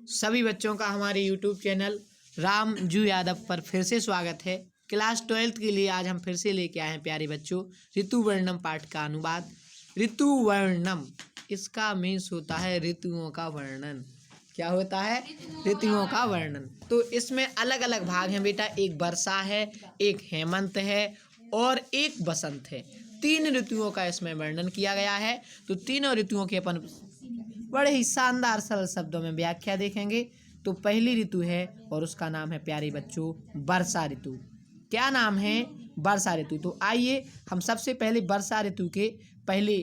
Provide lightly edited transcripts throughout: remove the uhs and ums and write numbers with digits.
सभी बच्चों का हमारे YouTube चैनल रामजू यादव पर फिर से स्वागत है। क्लास 12th के लिए आज हम फिर से लेके आए हैं प्यारे बच्चों ऋतुवर्णम पाठ का अनुवाद। ऋतुवर्णम इसका मीन्स होता है ऋतुओं का वर्णन। क्या होता है? ऋतुओं का वर्णन। तो इसमें अलग अलग भाग हैं बेटा, एक वर्षा है, एक हेमंत है और एक बसंत है। 3 ऋतुओं का इसमें वर्णन किया गया है। तो तीनों ऋतुओं के अपन बड़े ही शानदार सरल शब्दों में व्याख्या देखेंगे। तो पहली ऋतु है और उसका नाम है प्यारे बच्चों वर्षा ऋतु। क्या नाम है? वर्षा ऋतु। तो आइए हम सबसे पहले वर्षा ऋतु के पहले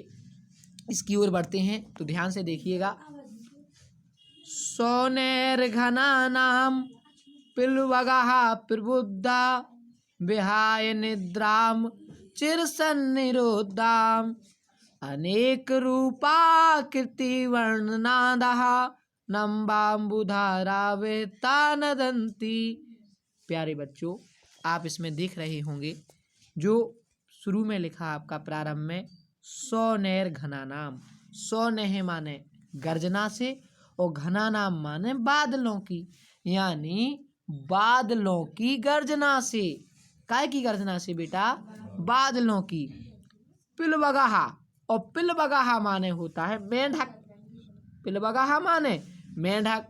इसकी ओर बढ़ते हैं। तो ध्यान से देखिएगा। सोनेर घना नाम पिलवगहा प्रबुद्धा विहाय निद्राम चिरसन्निरोधाम अनेक रूपाकृति वर्णनादः नम्बाम्बुधारा नदंती। प्यारे बच्चों, आप इसमें देख रहे होंगे जो शुरू में लिखा आपका प्रारंभ में सोनेर घना नाम। सोनेह माने गर्जना से और घना नाम माने बादलों की, यानी बादलों की गर्जना से। काय की गर्जना से बेटा? बादलों की। पिलवगहा और पिलवगहा माने होता है मेंढक। पिलवगहा माने मेंढक।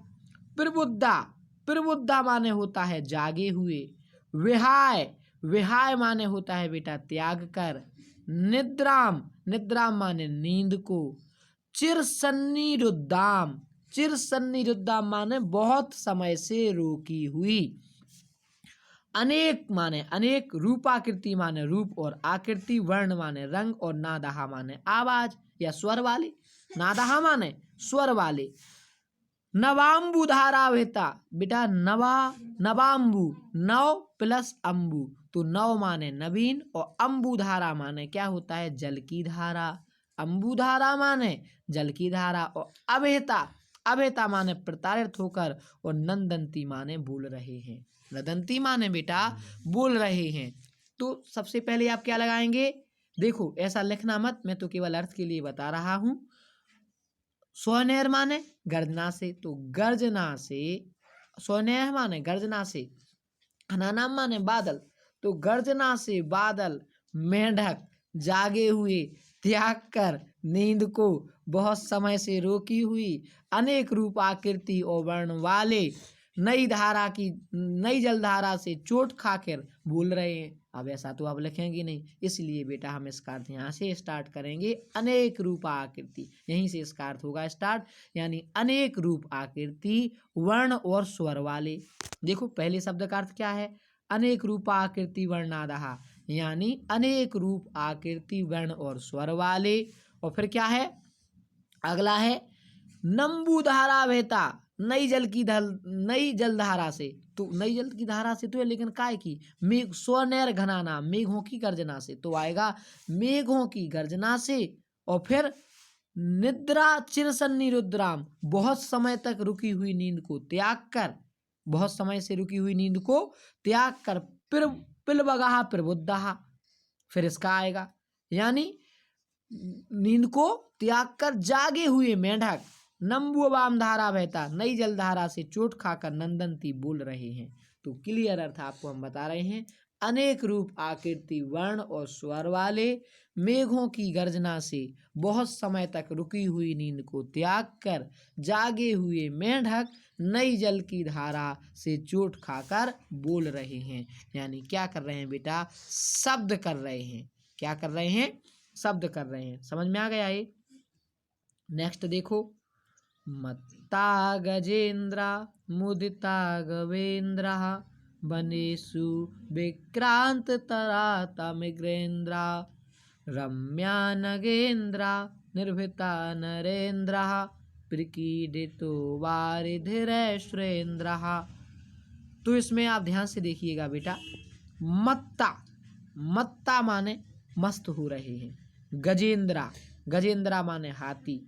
प्रबुद्धा, प्रबुद्धा माने होता है जागे हुए। विहाय, विहाय माने होता है बेटा त्याग कर। निद्राम, निद्राम माने नींद को। चिरसन्निरुद्धाम, चिरसन्निरुद्धाम माने बहुत समय से रोकी हुई। अनेक माने अनेक। रूपाकृति माने रूप और आकृति। वर्ण माने रंग और नादहा माने आवाज या स्वर वाले। नादहा माने स्वर वाले। नवाम्बु धारा बहता बेटा। नवा, नवाम्बु, नव प्लस अम्बु तो नव माने नवीन और अम्बु धारा माने क्या होता है? जल की धारा। अम्बु धारा माने जल की धारा। और अबेहता, अबेहता माने प्रताड़ित होकर। और नंदंती माने बोल रहे हैं। नदंती माने बेटा बोल रहे हैं। तो सबसे पहले आप क्या लगाएंगे? देखो ऐसा लिखना मत, मैं तो केवल अर्थ के लिए बता रहा हूं। सोनेर माने गर्जना से, तो गर्जना से। सोनेह माने गर्जना से। घना माने बादल, तो गर्जना से बादल। मेंढक जागे हुए, त्याग कर नींद को बहुत समय से रोकी हुई। अनेक रूप आकृति और वर्ण वाले। नई धारा की, नई जलधारा से चोट खाकर बोल रहे हैं। अब ऐसा तो आप लिखेंगे नहीं, इसलिए बेटा हम इसका अर्थ यहाँ से स्टार्ट करेंगे। अनेक रूप आकृति, यहीं से इसका अर्थ होगा स्टार्ट, यानी अनेक रूप आकृति वर्ण और स्वर वाले। देखो पहले शब्द का अर्थ क्या है? अनेक रूप आकृति वर्णादहा, यानी अनेक रूप आकृति वर्ण और स्वर वाले। और फिर क्या है? अगला है नंबू धारा बहता। नई जल की नई जलधारा से। तो नई जल की धारा से तो है, लेकिन काय की? मेघ, सोनेर घना नाम, मेघों की गर्जना से। तो आएगा मेघों की गर्जना से। और फिर निद्रा चिरसन्निरुद्राम, बहुत समय तक रुकी हुई नींद को त्याग कर। बहुत समय से रुकी हुई नींद को त्याग कर। पिलवगहा प्रबुद्धा, फिर इसका आएगा यानी नींद को त्याग कर जागे हुए मेंढक। नंबु वाम धारा बहता, नई जलधारा से चोट खाकर नंदंती बोल रहे हैं। तो क्लियर अर्थ आपको हम बता रहे हैं। अनेक रूप आकृति वर्ण और स्वर वाले, मेघों की गर्जना से बहुत समय तक रुकी हुई नींद को त्याग कर जागे हुए मेंढक नई जल की धारा से चोट खाकर बोल रहे हैं। यानी क्या कर रहे हैं बेटा? शब्द कर रहे हैं। क्या कर रहे हैं? शब्द कर रहे हैं। समझ में आ गया ये? नेक्स्ट देखो। मत्ता गजेन्द्रा मुदिता गवेन्द्रा वनेषु विक्रांत तरातमिग्रेन्द्रा रम्या नगेन्द्रा निर्भीता नरेन्द्रा प्रकीडितो वारिधिरेश्वरेन्द्रा। तो इसमें आप ध्यान से देखिएगा बेटा। मत्ता, मत्ता माने मस्त हो रहे हैं। गजेंद्रा, गजेंद्रा माने हाथी।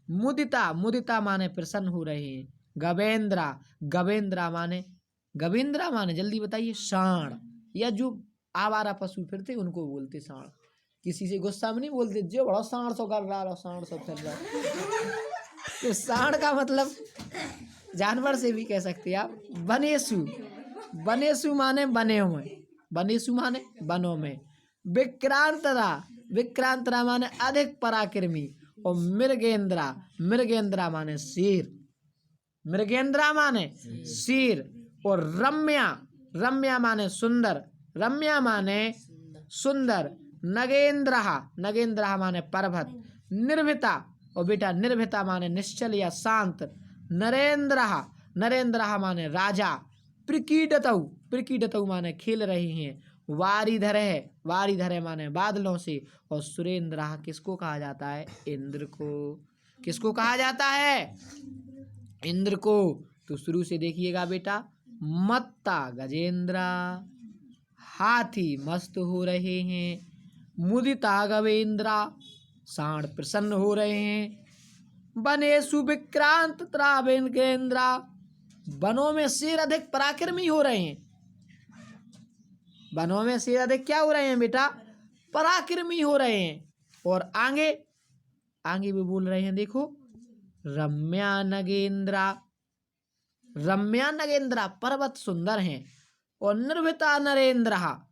मुदिता, मुदिता माने प्रसन्न हो रहे हैं। गवेंद्रा, गवेंद्रा माने, गवेंद्रा माने जल्दी बताइए? सांड, या जो आवारा पशु फिरते उनको बोलते सांड। किसी से गुस्सा में नहीं बोलते जो बड़ा सांड सो कर रहा, सांड सो फिर रहा। तो सांड का मतलब जानवर से भी कह सकते हैं आप। वनेषु, वनेषु माने बने हुए, वनेषु माने बनों में। विक्रांतरा, विक्रांतरा माने अधिक पराक्रमी। और मृगेंद्रा, मृगेंद्रा माने शेर, मृगेंद्रा माने शेर। और रम्या, रम्या माने सुंदर, रम्या माने सुंदर। नगेंद्रहा, नगेंद्रहा माने पर्वत। निर्भीता, और बेटा निर्भीता माने निश्चल या शांत। नरेंद्रहा, नरेंद्रहा माने राजा। प्रकीडतौ, प्रकीडतौ माने खेल रही हैं। वारिधर है, वारिधर है माने बादलों से। और सुरेंद्रहा किसको कहा जाता है? इंद्र को। किसको कहा जाता है? इंद्र को। तो शुरू से देखिएगा बेटा। मत्ता गजेंद्रा, हाथी मस्त हो रहे हैं। मुदिता गवेंद्रा, सांड प्रसन्न हो रहे हैं। वनेषु विक्रांत त्रावेंद्रा, वनों में शेर अधिक पराक्रमी हो रहे हैं। वनों में शेर अधिक क्या हो रहे हैं बेटा? पराक्रमी हो रहे हैं। और आगे, आगे भी बोल रहे हैं देखो। रम्या नगेंद्रा, रम्या नगेंद्रा पर्वत सुंदर हैं। और निर्भीता नरेंद्रहा,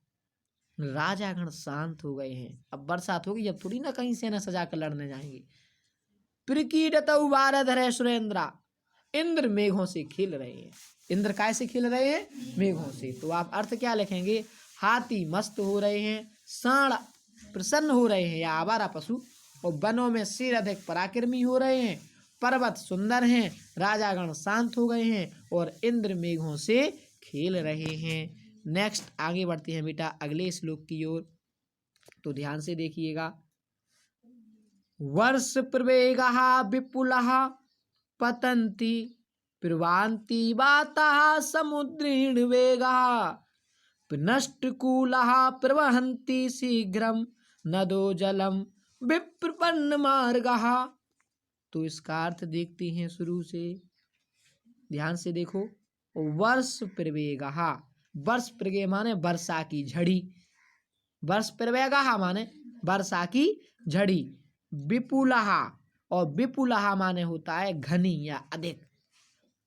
राजागण शांत हो गए हैं। अब बरसात होगी, जब थोड़ी ना कहीं सेना सजा कर लड़ने जाएंगे। प्रकीडतौ वारिधर सुरेंद्रा, इंद्र मेघों से खेल रहे हैं। इंद्र काय से खेल रहे हैं? मेघों से। तो आप अर्थ क्या लिखेंगे? हाथी मस्त हो रहे हैं, सांड प्रसन्न हो रहे हैं या आवारा पशु। और वनों में शेर अधिक पराक्रमी हो रहे हैं। पर्वत सुंदर हैं, राजागण शांत हो गए हैं। और इंद्र मेघों से खेल रहे हैं। नेक्स्ट आगे बढ़ते हैं बेटा अगले श्लोक की ओर। तो ध्यान से देखिएगा। वर्ष प्रवेगः विपुलः पतन्ति प्रवान्ति वाताः समुद्रेण वेगः। नष्टकूलः प्रवहन्ति शीघ्रं नदो जलम विप्रपन्न मार्गः। तो इसका अर्थ देखते हैं शुरू से, ध्यान से देखो। वर्ष प्रवेगः, वर्ष प्रवेग माने वर्षा की झड़ी। वर्ष प्रवेगः माने वर्षा की झड़ी। विपुलः, और विपुलः माने होता है घनी या अधिक।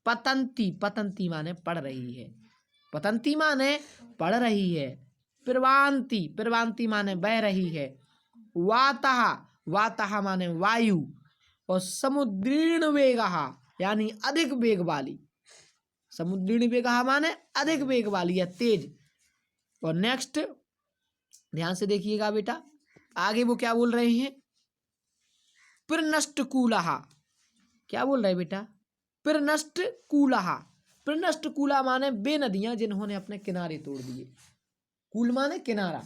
पतंती, पतंती माने पड़ रही है। पतंती माने पड़ रही है। प्रवांति, प्रवांति माने बह रही है। वातः, वातः माने वायु। और समुद्रीण वेगः यानी अधिक वेग वाली। समुद्रीण वेगः माने अधिक वेग वाली या तेज। और नेक्स्ट ध्यान से देखिएगा बेटा, आगे वो क्या बोल रहे हैं? प्रनष्ट कूलः, क्या बोल रहे हैं बेटा? प्रनष्ट कूलः, प्रनष्ट कूला माने वे नदियां जिन्होंने अपने किनारे तोड़ दिए। कूल माने किनारा।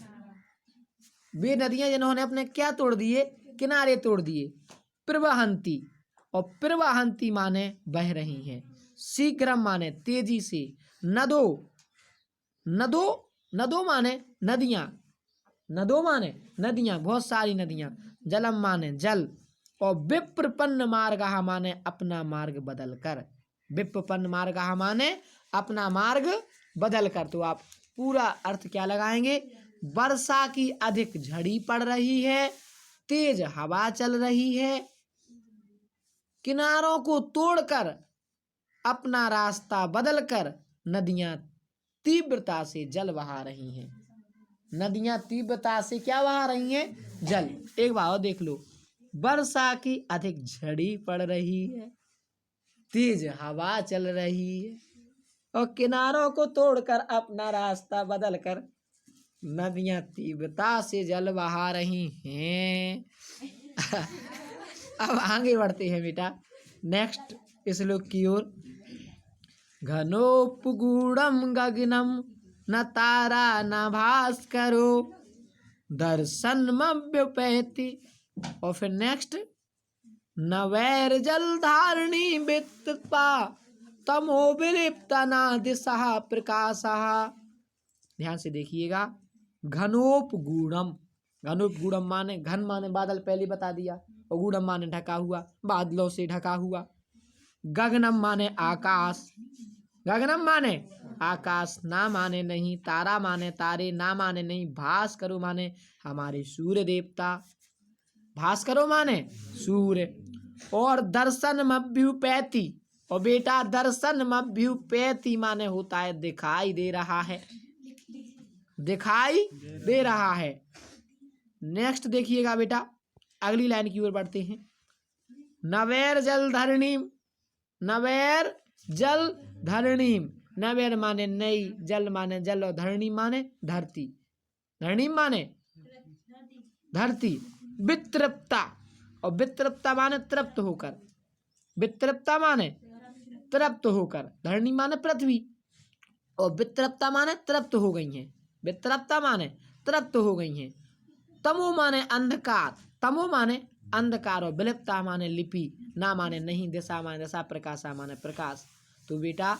वे नदियां जिन्होंने अपने क्या तोड़ दिए? किनारे तोड़ दिए। प्रवहंती, और प्रवहंती माने बह रही हैं। शीघ्रम माने तेजी से। नदो, नदो, नदो माने नदियां। नदो माने नदियां, बहुत सारी नदियां। जलम माने जल। और विप्रपन्न मार्गः माने अपना मार्ग बदल कर। विप्रपन्न मार्गः माने अपना मार्ग बदल कर। तो आप पूरा अर्थ क्या लगाएंगे? वर्षा की अधिक झड़ी पड़ रही है, तेज हवा चल रही है, किनारों को तोड़कर अपना रास्ता बदलकर नदियां तीव्रता से जल बहा रही हैं। नदियां तीव्रता से क्या बहा रही हैं? जल। एक बार देख लो। वर्षा की अधिक झड़ी पड़ रही है, तेज हवा चल रही है, और किनारों को तोड़कर अपना रास्ता बदलकर नदियां तीव्रता से जल बहा रही हैं। अब आगे बढ़ते हैं बेटा नेक्स्ट श्लोक की ओर। घनोपगूढ़म गगनम न तारा न भास्करो दर्शनमव्युपैति। और फिर नेक्स्ट, न वैर जलधारिणी वित्तपा तमो विलिप्तना दिशा प्रकाशः। ध्यान से देखिएगा। घनोपगूढ़म, घनोपगूढ़म माने घन माने बादल, पहले बता दिया। और गूढ़म माने ढका हुआ, बादलों से ढका हुआ। गगनम माने आकाश, गगनम माने आकाश, ना माने नहीं। तारा माने तारे, ना माने नहीं। भास्करो माने हमारे सूर्य देवता, भास्करो माने सूर्य। और दर्शन मभ्युपैति, और बेटा दर्शन मभ्युपेति माने होता है दिखाई दे रहा है, दिखाई दे रहा है। नेक्स्ट देखिएगा बेटा, अगली लाइन की ओर बढ़ते हैं। नवेर जल धरणीम, नवेर जल धरणीम, नवेर माने नई, जल माने जल और धरणी माने धरती, धरणी माने धरती। वितृप्ता, और वितृप्ता माने तृप्त होकर, वितृप्ता माने तृप्त होकर, धरणी माने पृथ्वी और वितृप्ता माने तृप्त हो गई हैं, वितृप्ता माने तृप्त हो गई हैं। तमो माने अंधकार, तमो माने अंधकार और विलिप्ता माने लिपि, ना माने नहीं, दिशा माने दिशा, प्रकाशा माने प्रकाश। तो बेटा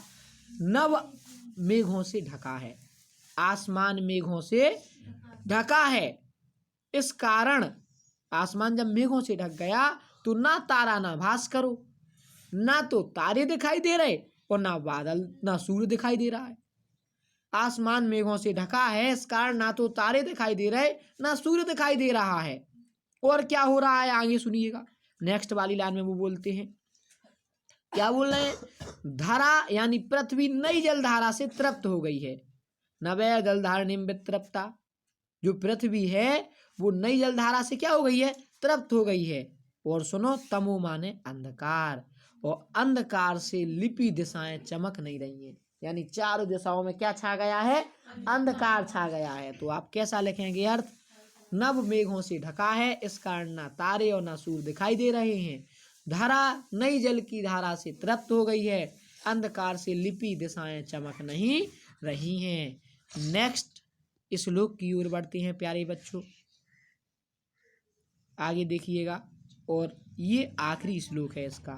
नव मेघों से ढका है, आसमान मेघों से ढका है। इस कारण आसमान जब मेघों से ढक गया तो ना तारा ना भास करो, ना तो तारे दिखाई दे रहे और ना बादल ना सूर्य दिखाई दे रहा है। आसमान मेघों से ढका है, इस कारण ना तो तारे दिखाई दे रहे ना सूर्य दिखाई दे रहा है। और क्या हो रहा है आगे सुनिएगा, नेक्स्ट वाली लाइन में वो बोलते हैं, क्या बोल रहे हैं, धारा यानी पृथ्वी नई जलधारा से तृप्त हो गई है। नवै जलधारणिम वितृप्ता, जो पृथ्वी है वो नई जलधारा से क्या हो गई है, तृप्त हो गई है। और सुनो, तमो माने अंधकार, और अंधकार से लिपि दिशाएं चमक नहीं रही हैं, यानी चारों दिशाओं में क्या छा गया है, अंधकार छा गया है। तो आप कैसा लिखेंगे अर्थ, नव मेघों से ढका है, इस कारण ना तारे और ना सूर्य दिखाई दे रहे हैं। धारा नई जल की धारा से तृप्त हो गई है, अंधकार से लिपि दिशाएं चमक नहीं रही हैं। नेक्स्ट श्लोक की ओर बढ़ते हैं प्यारे बच्चों, आगे देखिएगा। और ये आखिरी श्लोक है इसका।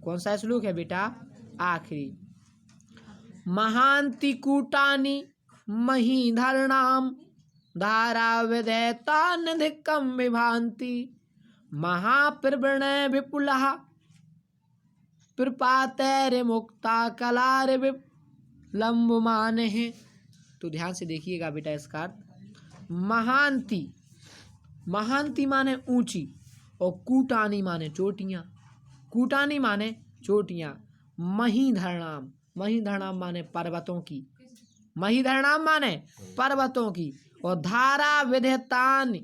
कौन सा श्लोक है बेटा, आखिरी। महांति कूटानी महीधरणाम धारा विधेता निधिकम विभांति महाप्रवृण विपुलः प्रपातैर मुक्ता कलार विलंबमान है। तो ध्यान से देखिएगा बेटा इसका अर्थ, महांति, महांति माने ऊंची और कूटानी माने चोटियां, कूटानी माने चोटियां। महीधरणाम, महीधरणाम माने पर्वतों की, महीधरणाम माने पर्वतों की। और धारा विद्यतानि,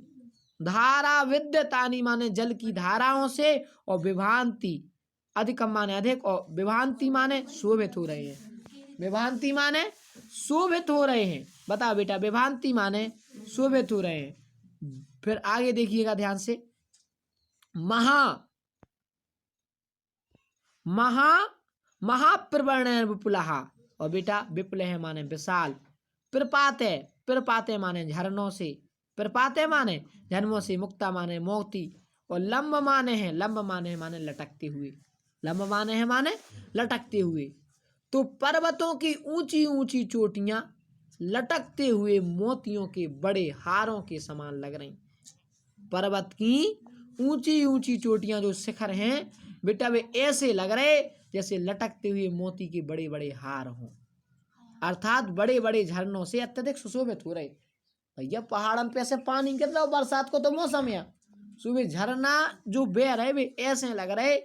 धारा विद्यतानि माने जल की धाराओं से। और विभांति, अधिकम माने अधिक, और विभांति माने शोभित हो रहे हैं, विभांति माने शोभित हो रहे हैं। बताओ बेटा, विभांति माने शोभित हो रहे हैं। फिर आगे देखिएगा ध्यान से, महा, महा महाप्रवर्ण विपुलः, और बेटा विपुल है माने विशाल। प्रपाते, प्रपाते माने झरनों से, प्रपाते माने झरनों से, मुक्ता माने मोती। और लंब माने हैं, लंब माने माने लटकते हुए, लंब माने हैं माने लटकते हुए। तो पर्वतों की ऊंची ऊंची चोटियां लटकते हुए मोतियों के बड़े हारों के समान लग रही। पर्वत की ऊंची ऊंची चोटियां जो शिखर हैं बेटा, वे ऐसे लग रहे जैसे लटकते हुए मोती के बड़े बड़े हार हों, अर्थात बड़े बड़े झरनों से अत्यधिक सुशोभित हो रहे। भैया पहाड़न पे से पानी गिर रहा हो, बरसात को तो मौसम है, सुबह झरना जो बह रहे वे ऐसे लग रहे।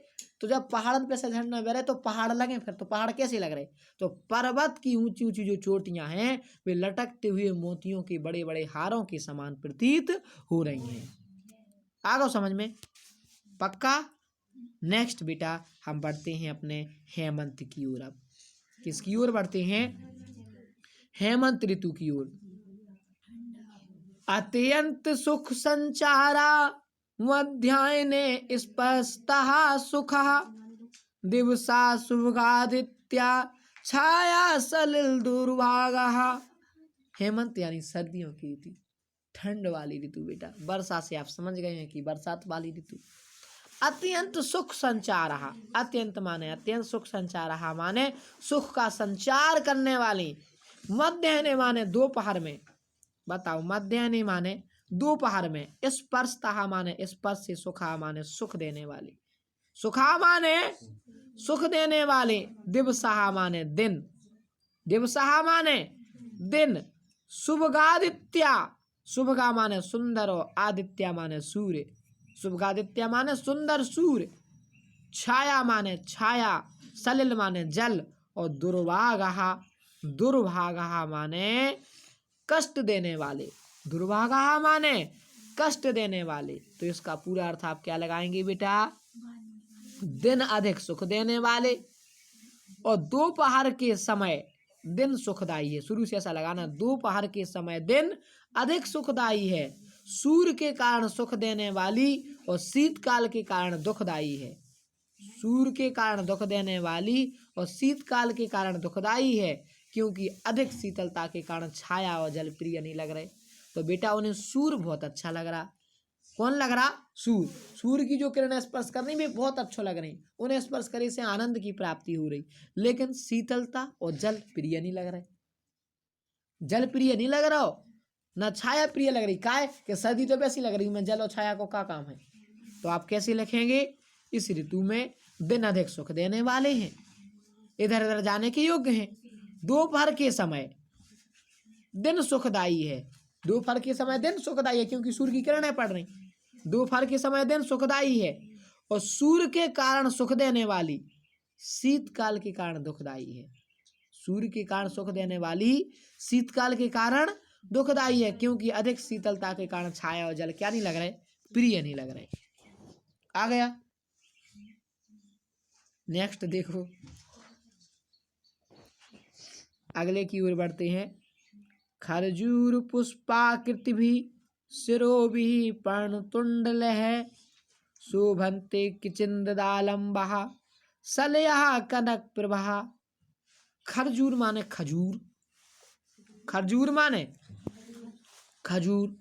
तो जब पहाड़न पे से झरना बह रहे तो पहाड़ लगे, फिर तो पहाड़ कैसे लग रहे। तो पर्वत की ऊंची ऊंची जो चोटियां हैं वे लटकते हुए मोतियों के बड़े बड़े हारों के समान प्रतीत हो रही हैं। आ गो समझ में, पक्का। नेक्स्ट बेटा हम बढ़ते हैं अपने हेमंत की ओर। अब किसकी ओर बढ़ते हैं, हेमंत ऋतु की ओर। अत्यंत सुख संचारा मध्याह्ने स्पष्टः सुखः दिवसा शुभगादित्या छाया सलिल दुर्भागः। हेमंत यानी सर्दियों की ऋतु, ठंड वाली ऋतु बेटा। वर्षा से आप समझ गए हैं कि बरसात वाली ऋतु। अत्यंत सुख संचारः, अत्यंत माने अत्यंत, सुख संचारः माने सुख का संचार करने वाली। मध्याह्ने माने दोपहर में, बताओ मध्याह्ने माने दोपहर में। स्पर्शतः माने स्पर्श से, सुखा माने सुख देने वाली, सुखा माने सुख देने वाले। दिवसः माने दिन, दिवसः माने दिन। शुभगादित्या, शुभगा माने सुंदर और आदित्य माने सूर्य, शुभगादित्य माने सुंदर सूर्य। छाया माने छाया, सलिल माने जल और दुर्भागः, दुर्भागः माने कष्ट देने वाले, दुर्भागः माने कष्ट देने वाले। तो इसका पूरा अर्थ आप क्या लगाएंगे बेटा? दिन अधिक सुख देने वाले। और दोपहर के समय दिन सुखदाई है, शुरू से ऐसा लगाना, दोपहर के समय दिन अधिक सुखदाई है, सूर्य के कारण सुख देने वाली और शीतकाल के कारण दुखदाई है। सूर्य के कारण दुख देने वाली और शीतकाल के कारण दुखदाई है, क्योंकि अधिक शीतलता के कारण छाया और जल प्रिय नहीं लग रहे। तो बेटा उन्हें सूर्य बहुत अच्छा लग रहा। कौन लग रहा? सूर्य। सूर्य की जो किरणें स्पर्श करने में बहुत अच्छा लग रही, उन्हें स्पर्श करने से आनंद की प्राप्ति हो रही, लेकिन शीतलता और जल प्रिय नहीं लग रहे। जल प्रिय नहीं लग रहा हो ना छाया प्रिय लग रही। काय कि सर्दी तो वैसी लग रही, में जल और छाया को क्या काम है? तो आप कैसे लिखेंगे? इस ऋतु में दिन अधिक सुख देने वाले हैं, इधर उधर जाने के योग्य हैं। दोपहर के समय दिन सुखदाई है, दोपहर के समय दिन सुखदाई है क्योंकि सूर्य की किरणें पड़ रही। दोपहर के समय दिन सुखदाई है और सूर्य के कारण सुख देने वाली, शीतकाल के कारण दुखदाई है। सूर्य के कारण सुख देने वाली, शीतकाल के कारण दुखदाई है, क्योंकि अधिक शीतलता के कारण छाया और जल क्या नहीं लग रहे? प्रिय नहीं लग रहे। आ गया? नेक्स्ट देखो, अगले की ओर बढ़ते हैं। खरजूर पुष्पाकृति भी शिरोभि पर्णतुंडलः शोभन्ते किचिन्ददालम्बः सलयः कनक प्रभः। खरजूर माने खजूर, खरजूर माने खजूर,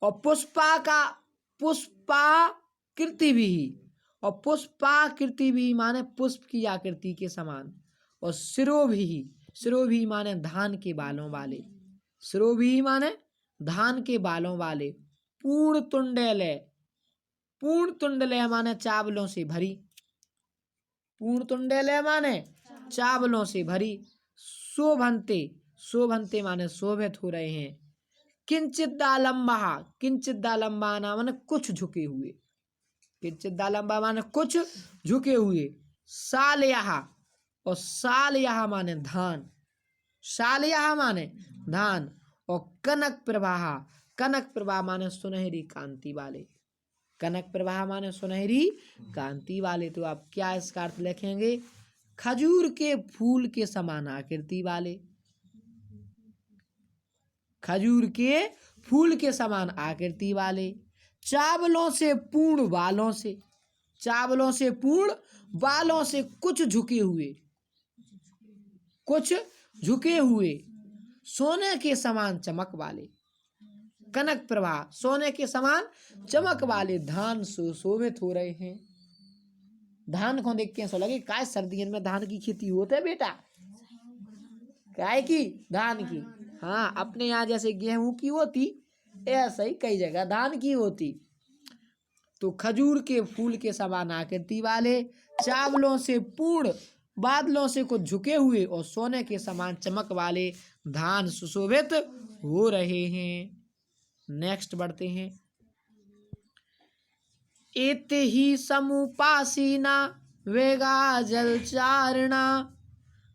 और पुष्पा का पुष्पाकृति भी, और पुष्पाकृति भी माने पुष्प की आकृति के समान, और शिरोभि, शिरोभि माने धान के बालों वाले, शिरोभि माने धान के बालों वाले, पूर्ण तुंडले, पूर्ण तुंडले माने चावलों से भरी, पूर्ण तुंडले माने चावलों से भरी, शोभन्ते, शोभन्ते माने शोभित हो रहे हैं, किंचित दालम्बा, किंचित दालम्बा माने कुछ झुके हुए, किंचित दालम्बा माने कुछ झुके हुए, सालयः, और सालयः माने धान, सालयः माने धान, और कनक प्रवाह, कनक प्रवाह माने सुनहरी कांति वाले, कनक प्रवाह माने सुनहरी कांति वाले। तो आप क्या इसका अर्थ लिखेंगे? खजूर के फूल के समान आकृति वाले, खजूर के फूल के समान आकृति वाले, चावलों से पूर्ण बालों से, चावलों से पूर्ण बालों से कुछ झुके हुए, कुछ झुके हुए, सोने के समान चमक वाले, कनक प्रभा, सोने के समान चमक वाले धान सुशोभित हो रहे हैं। धान को देख के ऐसा लगे काय सर्दियों में धान की खेती होते बेटा, काय की? धान की। हाँ, अपने यहाँ जैसे गेहूं की होती, ऐसा ही कई जगह धान की होती। तो खजूर के फूल के समान आकृति वाले, चावलों से पूर्ण, बादलों से कुछ झुके हुए और सोने के समान चमक वाले धान सुशोभित हो रहे हैं। नेक्स्ट बढ़ते हैं। एते ही समुपासीना वेगा जलचारणा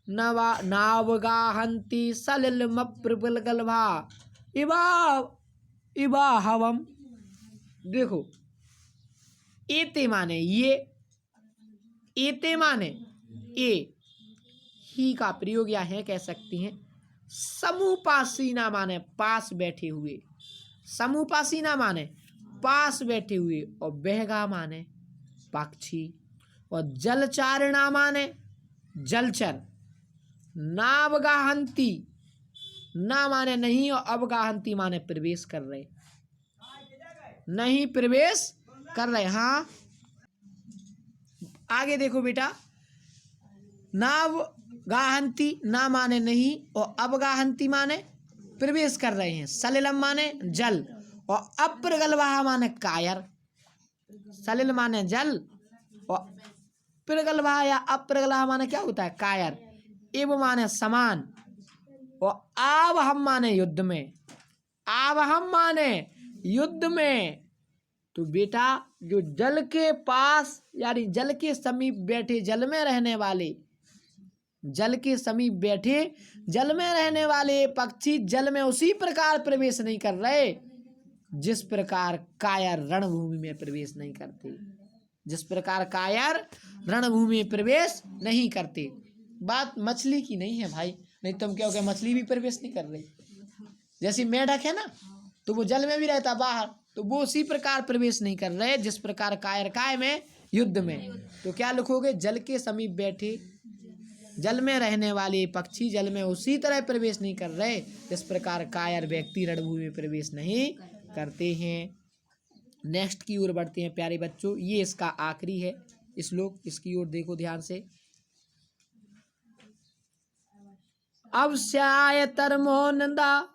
नावगाहन्ति सलिलमप्रबलगलभा इवा इवा हवम। देखो, एते माने ये, एते माने ए, ही का प्रयोग या है कह सकती हैं। समुपासीना माने पास बैठे हुए, समुपासीना माने पास बैठे हुए, और बहगा माने पक्षी, और जलचारणा माने जलचर, नावगाहंती, ना माने नहीं, और अवगाहंती माने प्रवेश कर रहे, नहीं प्रवेश कर रहे। हाँ, आगे देखो बेटा, नावगाहंती ना माने नहीं, और अवगाहंती माने प्रवेश कर रहे हैं, सलिलम माने जल, और अप्रगलवाह माने कायर, सलिल माने जल, और प्रगलवाह या अप्रगलवाह माने क्या होता है? कायर। एव माने समान, और आवहम माने युद्ध में, आवहम माने युद्ध में, तो बेटा जो जल के पास यानी जल के समीप बैठे, जल में रहने वाले, जल के समीप बैठे जल में रहने वाले पक्षी जल में उसी प्रकार प्रवेश नहीं कर रहे जिस प्रकार कायर रणभूमि में प्रवेश नहीं करते, जिस प्रकार कायर रणभूमि में प्रवेश नहीं करते। बात मछली की नहीं है भाई, नहीं तुम क्या हो गया, मछली भी प्रवेश नहीं कर रही। जैसे मेढक है ना, तो वो जल में भी रहता बाहर, तो वो उसी प्रकार प्रवेश नहीं कर रहे जिस प्रकार कायर काय में, युद्ध में। तो क्या लिखोगे, जल के समीप बैठे जल में रहने वाले पक्षी जल में उसी तरह प्रवेश नहीं कर रहे जिस प्रकार कायर व्यक्ति रणभूमि में प्रवेश नहीं करते हैं। नेक्स्ट की ओर बढ़ते हैं प्यारे बच्चों, ये इसका आखिरी है श्लोक, इसकी ओर देखो ध्यान से। अवस्याय तरमोनंदा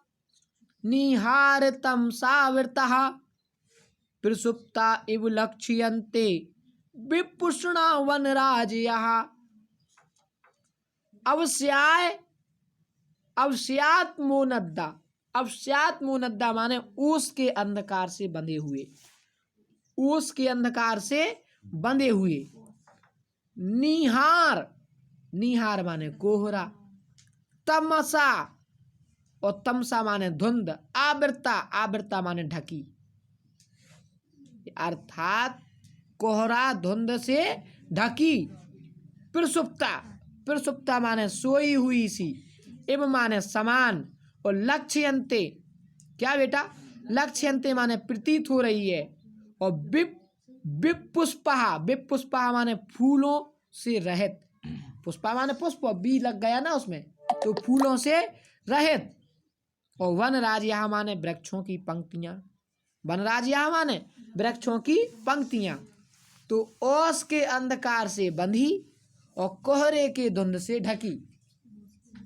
निहार तम सावृतः प्रसुप्ता इव लक्ष्यन्ते विपुष्णा वनराजयः। अवस्याय अवस्यात मोनद्दा, अवस्यात मोनद्दा माने ओस के अंधकार से बंधे हुए, ओस के अंधकार से बंधे हुए। निहार, निहार माने कोहरा, तमसा और तमसा माने धुंध, आवृता, आवृता माने ढकी, अर्थात कोहरा धुंध से ढकी। प्रसुप्ता, प्रसुप्ता माने सोई हुई सी, इव माने समान, और लक्ष्यन्ते क्या बेटा, लक्ष्यन्ते माने प्रतीत हो रही है, और विपुष्पहा, विपुष्पहा माने फूलों से रहित, पुष्पा माने पुष्प, बी लग गया ना उसमें, तो फूलों से रहित। और वनराज यहाँ माने वृक्षों की पंक्तियां, वनराज यहाँ माने वृक्षों की पंक्तियां। तो ओस के अंधकार से बंधी और कोहरे के धुंध से ढकी,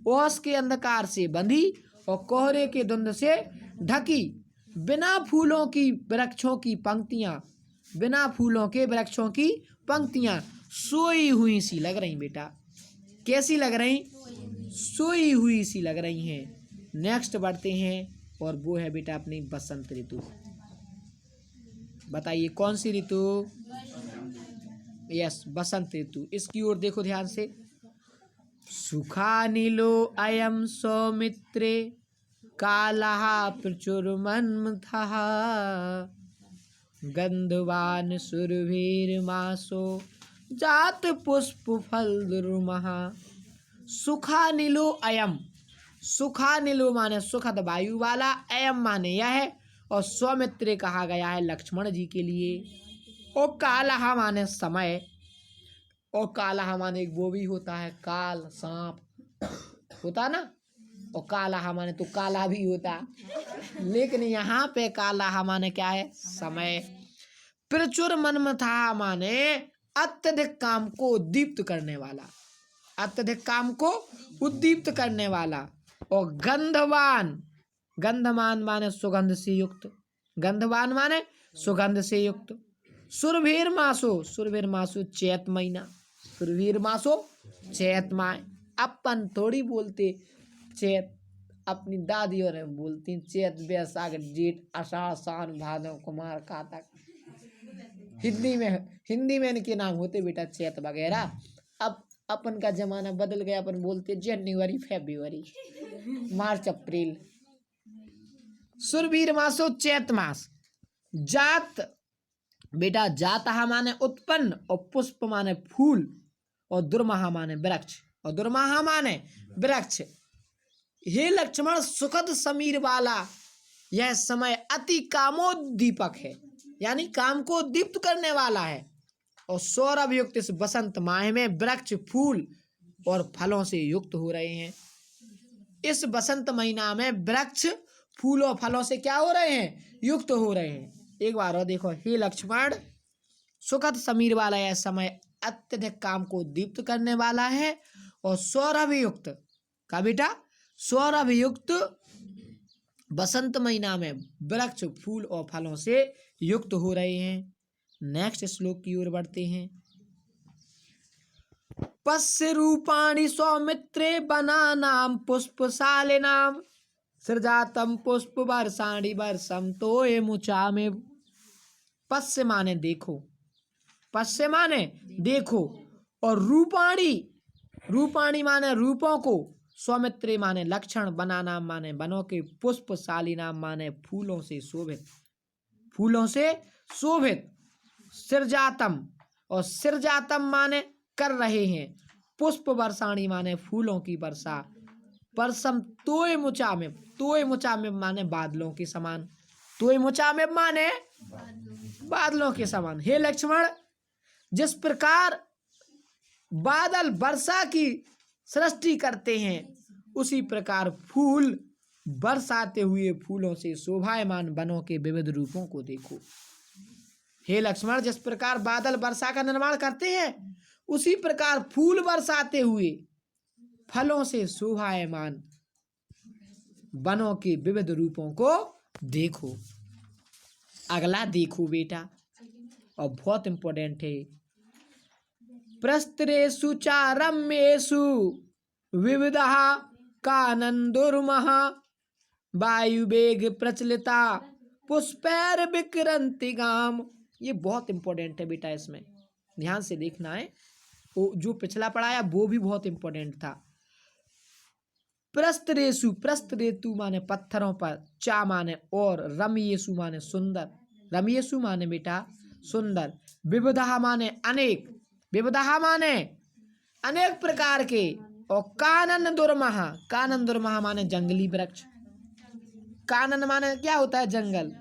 ओस के अंधकार से बंधी और कोहरे के धुंध से ढकी, बिना फूलों की वृक्षों की पंक्तियां, बिना फूलों के वृक्षों की पंक्तियां सोई हुई सी लग रही बेटा, कैसी लग रही, सोई हुई सी लग रही हैं। नेक्स्ट बढ़ते हैं और वो है बेटा अपनी बसंत ऋतु। बताइए कौन सी ऋतु, यस बसंत ऋतु, इसकी ओर देखो ध्यान से। सुखा नीलो अयम सौमित्रे कालः प्रचुरमन्मथः गंधवान सुरभिर्मासो जात पुष्प फल दुर्मः। सुखा नीलो अयम, सुखा नीलो माने सुखद वायु वाला, अयम माने यह है, और सौमित्र कहा गया है लक्ष्मण जी के लिए। और कालः माने समय, और कालः माने वो भी होता है काल, सांप होता ना, और कालः माने तो काला भी होता, लेकिन यहाँ पे कालः माने क्या है, समय। प्रचुर मनमथा माने अत्यधिक काम को उद्दीप्त करने वाला, अत्यधिक काम को उद्दीप्त करने वाला। और गंधवान, गंधवान माने सुगंध से युक्त, गंधवान माने सुगंध से युक्त। सुरभीर मासो, सुरभीर मासो चैत महीना, सुरभीर मासो चैत माह, अपन थोड़ी बोलते चैत, अपनी दादी और बोलती चैत बैसाख जेठ आषाढ़ सावन भादव कुमार कार्तिक, हिंदी में इनके नाम होते बेटा चैत वगैरह। अब अपन का जमाना बदल गया, अपन बोलते जनवरी फरवरी मार्च अप्रैल। सुरभीर मासो चैत मास। जात बेटा, जातः माने उत्पन्न, और पुष्प माने फूल, और दुर्महा माने वृक्ष, और दुर्महा माने वृक्ष। हे लक्ष्मण, सुखद समीर वाला यह समय अति कामोद्दीपक है, यानी काम को दीप्त करने वाला है। और सौरभ युक्त इस बसंत माह में वृक्ष फूल और फलों से युक्त हो रहे हैं। इस बसंत महीना में वृक्ष फूल और फलों से क्या हो रहे हैं, युक्त हो रहे हैं। एक बार और देखो, हे लक्ष्मण, सुखद समीर वाला यह समय अत्यधिक काम को दीप्त करने वाला है, और सौरभ युक्त का बेटा, सौरभ युक्त बसंत महीना में वृक्ष फूल और फलों से युक्त हो रहे हैं। नेक्स्ट श्लोक की ओर बढ़ते हैं। पश्य रूपाणि सौमित्रे वनानां पुष्पशालिनां सृजातं पुष्प वर्षाणि वर्षं तोयमुचामेव। पश्य माने देखो, पश्य माने देखो, और रूपाणी, रूपाणी माने रूपों को, सौमित्रे माने लक्षण, बना नाम माने बनों के, पुष्पशाली नाम माने फूलों से शोभित, फूलों से शोभित, सृजातम, और सृजातम माने कर रहे हैं, पुष्प वर्षाणी माने फूलों की वर्षा, परसम तोय मुचामिब, तोय मुचामिब माने बादलों के समान, तोय मुचामिब माने बादलों के समान। हे लक्ष्मण, जिस प्रकार बादल वर्षा की सृष्टि करते हैं, उसी प्रकार फूल बरसाते हुए फूलों से शोभायमान वनों के विविध रूपों को देखो। हे लक्ष्मण, जिस प्रकार बादल वर्षा का निर्माण करते हैं, उसी प्रकार फूल बरसाते हुए फलों से शोभायमान वनों के विविध रूपों को देखो। अगला देखो बेटा, और बहुत इंपॉर्टेंट है, प्रस्तरेषु चारम्येषु विविधः कानन्दुर्मः, वायुवेग प्रचलिता पुष्पैर विकिरन्ति गाम। ये बहुत इंपॉर्टेंट है बेटा, इसमें ध्यान से देखना है। वो जो पिछला पढ़ाया वो भी बहुत इंपॉर्टेंट था। प्रस्तरेषु, प्रस्तरेतु माने पत्थरों पर, चा माने और, रमयेषु माने सुंदर, रमयेषु माने बेटा सुंदर, विविधः माने अनेक, विविधः माने अनेक प्रकार के, और कानन दुर्मः, कानन दुर्मः माने जंगली वृक्ष, कानन माने क्या होता है? जंगल।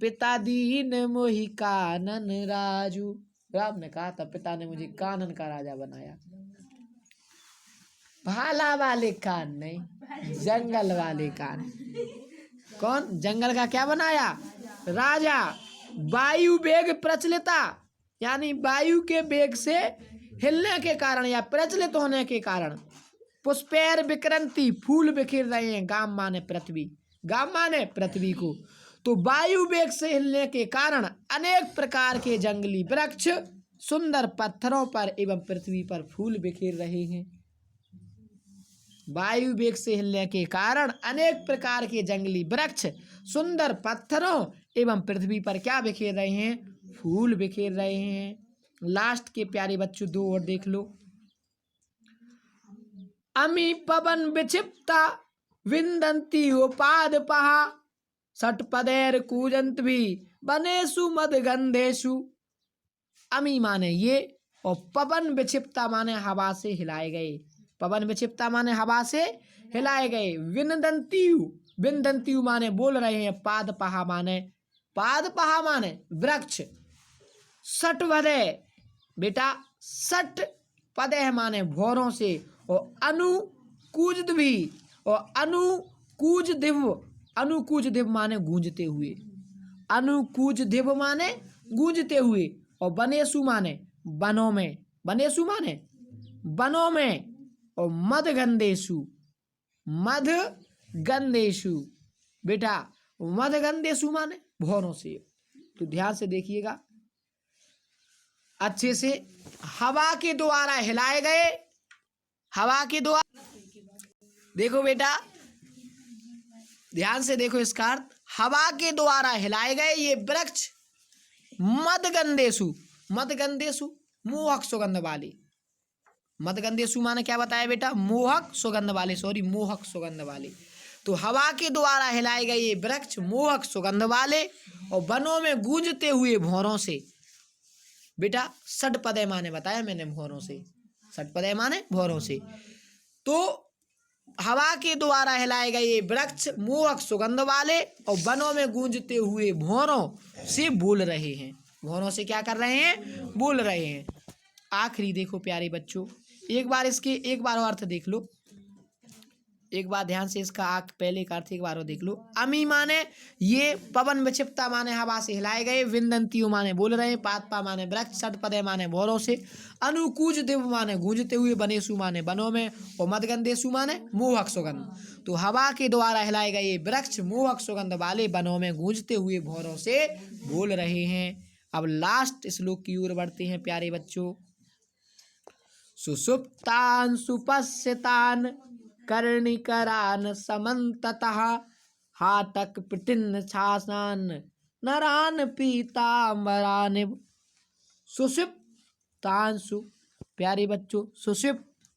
पिता दीन मोहि कानन राजू, राम ने कहा था पिता ने मुझे कानन का राजा बनाया। भाला वाले कान नहीं, जंगल वाले कान। कौन? जंगल का क्या बनाया? राजा। वायु वेग प्रचलिता, यानी वायु के वेग से हिलने के कारण या प्रचलित होने के कारण, पुष्पैर विकिरन्ति, फूल बिखेर रहे हैं, गाम माने पृथ्वी, गाम माने पृथ्वी को। तो वायु वेग से हिलने के कारण अनेक प्रकार के जंगली वृक्ष सुंदर पत्थरों पर एवं पृथ्वी पर फूल बिखेर रहे हैं। वायु वेग से हिलने के कारण अनेक प्रकार के जंगली वृक्ष सुंदर पत्थरों एवं पृथ्वी पर क्या बिखेर रहे हैं? फूल बिखेर रहे हैं। लास्ट के प्यारे बच्चों दो और देख लो। अमी पवन विक्षिप्ता विंदंती उपाद पहा, षटपदैर कूजंत भी बनेशु मदगंधेशु। अमी माने ये, और पवन विक्षिप्ता माने हवा से हिलाए गए, पवन विक्षिप्ता माने हवा से हिलाए गए, विनदंतीयु, विनदंतीयु माने बोल रहे हैं, पाद पहा माने, पाद पहा माने वृक्ष, षटपदे बेटा, षट पदे माने भौरों से, और अनुकूज भी, और अनुकूज दिव, अनुकूज दिव माने गूंजते हुए, अनुकूज दिव माने गूंजते हुए, और बनेशु माने वनों में, बनेशु माने वनों में, और मदगंधेशु, मदगंधेशु बेटा, मदगंधेशु माने भौरों से। तो ध्यान से देखिएगा अच्छे से, हवा के द्वारा हिलाए गए, हवा के द्वारा, देखो बेटा ध्यान से देखो इसका अर्थ, हवा के द्वारा हिलाए गए ये वृक्ष मदगंधेशु, मदगंधेशु मोहक सुगंध वाले, मदगंधेशु माने क्या बताया बेटा? मोहक सुगंध वाले, सॉरी मोहक सुगंध वाले। तो हवा के द्वारा हिलाए गए ये वृक्ष मोहक सुगंध वाले, और वनों में गूंजते हुए भौरों से बेटा, षटपदे माने बताया मैंने भौरों से, षटपदे माने भौरों से। तो हवा के द्वारा हिलाए गए ये वृक्ष मोहक सुगंध वाले, और वनों में गूंजते हुए भौरों से बोल रहे हैं, भौरों से क्या कर रहे हैं? बोल रहे हैं। आखिरी देखो प्यारे बच्चों, एक बार इसके एक बार और अर्थ देख लो, एक बार ध्यान से इसका पहले का अर्थ एक बार और देख लो। अमी माने ये, पवन विक्षिप्ता माने हवा से हिलाए गए, विंदंतियों माने बोल रहे हैं, पादपा माने वृक्ष, षटपदे माने भौरों से, अनुकूज दिव माने गूंजते हुए, बनेशु माने वनों में, और मदगंधेशु माने मोहक सुगंध। तो हवा के द्वारा हिलाए गए ये वृक्ष मोहक सुगंध वाले वनों में गूंजते हुए भौरों से बोल रहे हैं। अब लास्ट श्लोक की ओर बढ़ते हैं प्यारे बच्चों। सुषुप्तान सुपश्यतान कर्णिकरान समन्ततः, हातक प्रतिन्न छासान नरान पीताम्बरानिव सुषुप्तांशु। प्यारे बच्चों,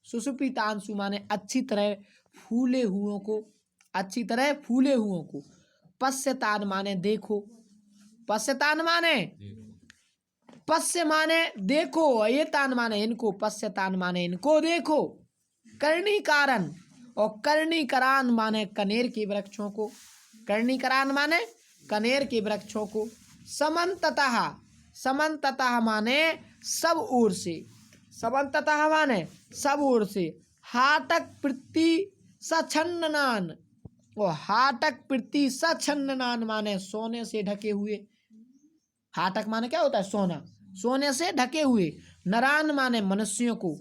सुषुप्तांशु माने अच्छी तरह फूले हुओं को, अच्छी तरह फूले हुओं को। पश्यतान माने देखो, पश्यतान माने पश्य माने देखो, ये तान माने इनको, पश्यतान माने इनको देखो। कर्णिकारन और कर्णिकरान माने कनेर के वृक्षों को, कर्णिकरान माने कनेर के वृक्षों को। समन्ततः, समन्ततः माने सब ओर से, समन्ततः माने सब ओर से। हाटक प्रति सछन्ननान, और हाटक प्रति सछन्ननान माने सोने से ढके हुए। हाटक माने क्या होता है? सोना, सोने से ढके हुए। नरान माने मनुष्यों को,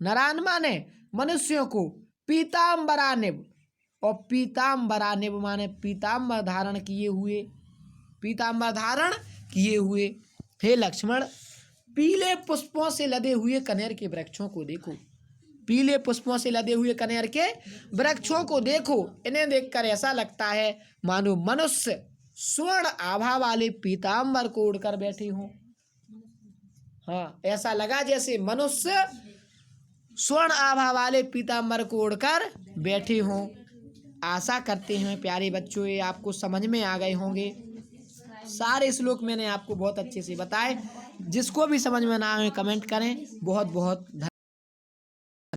नरान माने मनुष्यों को। पीताम्बरानिव, और पीताम्बरानिव माने पीताम्बर धारण किए हुए, पीताम्बर धारण किए हुए। हे लक्ष्मण, पीले पुष्पों से लदे हुए कनेर के वृक्षों को देखो, पीले पुष्पों से लदे हुए कनेर के वृक्षों को देखो। इन्हें देखकर ऐसा लगता है मानो मनुष्य स्वर्ण आभा वाले पीताम्बर को उड़कर बैठे हों। हाँ, ऐसा लगा जैसे मनुष्य स्वर्ण आभा वाले पीताम्बर को उड़कर बैठे हों। आशा करते हैं प्यारे बच्चों ये आपको समझ में आ गए होंगे। सारे श्लोक मैंने आपको बहुत अच्छे से बताए। जिसको भी समझ में ना आए कमेंट करें। बहुत बहुत धन्यवाद।